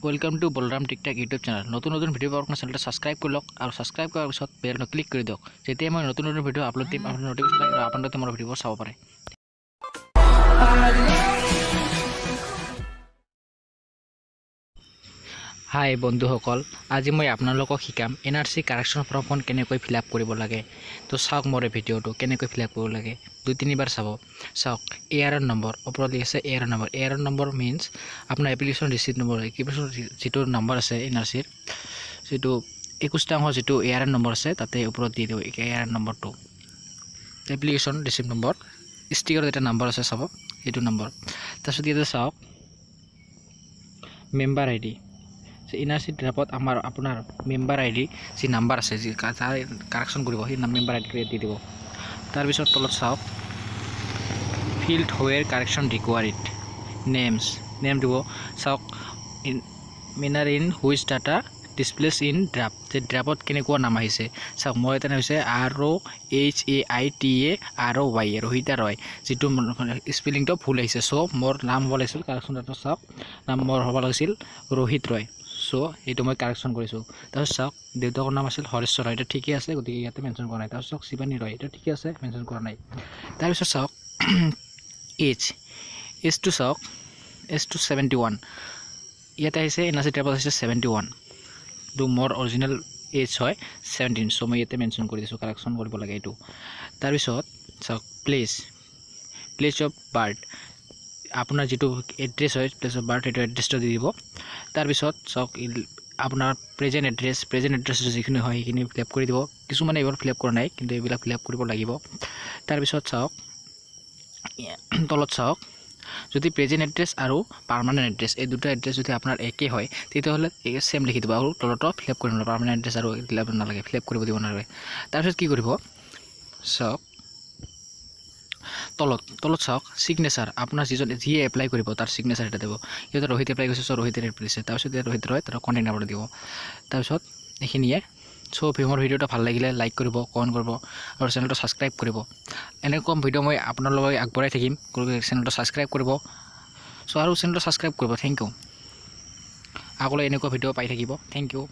Welcome to Balaram TikTok YouTube channel. নতুন নতুন video power কাৰণে চেনেলটো সাবস্ক্ৰাইব কৰি লওক আৰু সাবস্ক্ৰাইব কৰাৰ পিছত বেলটো ক্লিক কৰি দিয়ক, যেতিয়া মই নতুন নতুন ভিডিও আপলোড দিম আপোনাৰ নটিফিকেশ্যন আহিব, আপোনালোকে মোৰ ভিডিঅ'বোৰ চাব পাৰে। হাই বন্ধুসকল, আজি মই আপোনালোকক শিকাম এনআৰসি কাৰেকশ্যন ফৰ্মখন কেনেকৈ ফিল আপ কৰিব লাগে। তো চাওক মোৰ ভিডিঅ'টো কেনেকৈ ফিল আপ কৰিব লাগে, 2-3 বাৰ চাব। চাওক এআৰআৰ নম্বৰ ওপৰত লিখিছে এআৰআৰ নম্বৰ মিন্স আপোনাৰ এপ্লিকেশ্যন ৰিচিপ্ট নম্বৰ, এপ্লিকেশ্যন যিটো নম্বৰ আছে এনআৰসিৰ যিটো 21 অংকৰ যিটো এআৰআৰ নম্বৰ আছে তাতে ওপৰত দি দিব এআৰআৰ নম্বৰটো, এপ্লিকেশ্যন ৰিচিপ্ট নম্বৰ ষ্টিকাৰত এটা নম্বৰ আছে চাব এইটো নম্বৰ। তাৰপিছত ইয়াতে চাওক মেম্বাৰ আইডি, এনআৰসি ড্ৰাফত আপোনাৰ মেম্বাৰ আইডি যি নাম্বাৰ আছে যি কাৰেকশ্যন কৰিব সেই মেম্বাৰ আইডিটো দি দিব। তাৰপিছত তলত চাওক field where correction required name দিব। চাওক manner in which data displays in draft, যে ড্ৰাফত কেনেকুৱা নাম আহিছে। চাওক মই এটা হৈছে ROHAITA ৰোহিতা ৰয়, যিটো স্পেলিংটো ভুল আহিছে। চ' মোৰ নাম হ'ব লাগিছিল কাৰেকশ্যন ডাটা, চাওক নাম মোৰ হ'ব লাগিছিল ৰোহিত ৰয়, চ' এইটো মই কাৰেকশ্যন কৰিছোঁ। তাৰপিছত চাওক দেউতাকৰ নাম আছিল হৰেশ্বৰ ৰয়, এটা ঠিকে আছে, গতিকে ইয়াতে মেনশ্যন কৰা নাই। তাৰপিছত চাওক শিৱানী ৰয়, এটা ঠিকে আছে, মেনশ্যন কৰা নাই। তাৰপিছত চাওক এজটো চাওক এজটো 71, ইয়াতে আহিছে এনআৰসি ড্ৰাফত আহিছে 71, তো মোৰ অৰিজিনেল এজ হয় 17, চ' মই ইয়াতে মেনশ্যন কৰি দিছোঁ, কাৰেকশ্যন কৰিব লাগে এইটো। তাৰপিছত চাওক প্লেচ অফ বাৰ্থ, আপোনাৰ যিটো এড্ৰেছ হয় প্লেচ অফ বাৰ্থ সেইটো এড্ৰেছটো দি দিব। তাৰপিছত চাওক আপোনাৰ প্ৰেজেণ্ট এড্ৰেছ যিখিনি হয় সেইখিনি ফিল আপ কৰি দিব। কিছুমানে এইবাৰ ফিল আপ কৰা নাই, কিন্তু এইবিলাক ফিল আপ কৰিব লাগিব। তাৰপিছত চাওক তলত চাওক যদি প্ৰেজেণ্ট এড্ৰেছ আৰু পাৰ্মানেণ্ট এড্ৰেছ এই দুটা এড্ৰেছ যদি আপোনাৰ একে হয় তেতিয়াহ'লে চেম লিখি দিব আৰু তলতো ফিল আপ কৰিব নালাগে, পাৰ্মানেণ্ট এড্ৰেছ আৰু নালাগে ফিল আপ কৰিব দিব নালাগে। তাৰপিছত কি কৰিব চাওক তলত চাওক ছিগনেচাৰ, আপোনাৰ যিয়ে এপ্লাই কৰিব তাৰ ছিগনেচাৰ এটা দিব। সিহঁতে ৰোহিত এপ্লাই কৰিছে, চ' ৰোহিতে এপ্লাই কৰিছে। তাৰপিছত ৰোহিত ৰয় তাৰ কণ্টেক্ট নাম্বাৰটো দিব। তাৰপিছত এইখিনিয়ে। চ' মোৰ ভিডিঅ'টো ভাল লাগিলে লাইক কৰিব, কমেণ্ট কৰিব আৰু চেনেলটো ছাবস্ক্ৰাইব কৰিব। এনেকুৱা ভিডিঅ' মই আপোনালোকক আগবঢ়াই থাকিম, চেনেলটো ছাবস্ক্ৰাইব কৰিব। চ' আৰু চেনেলটো ছাবস্ক্ৰাইব কৰিব। Thank you. আগলৈ এনেকুৱা ভিডিঅ' পাই থাকিব। Thank U.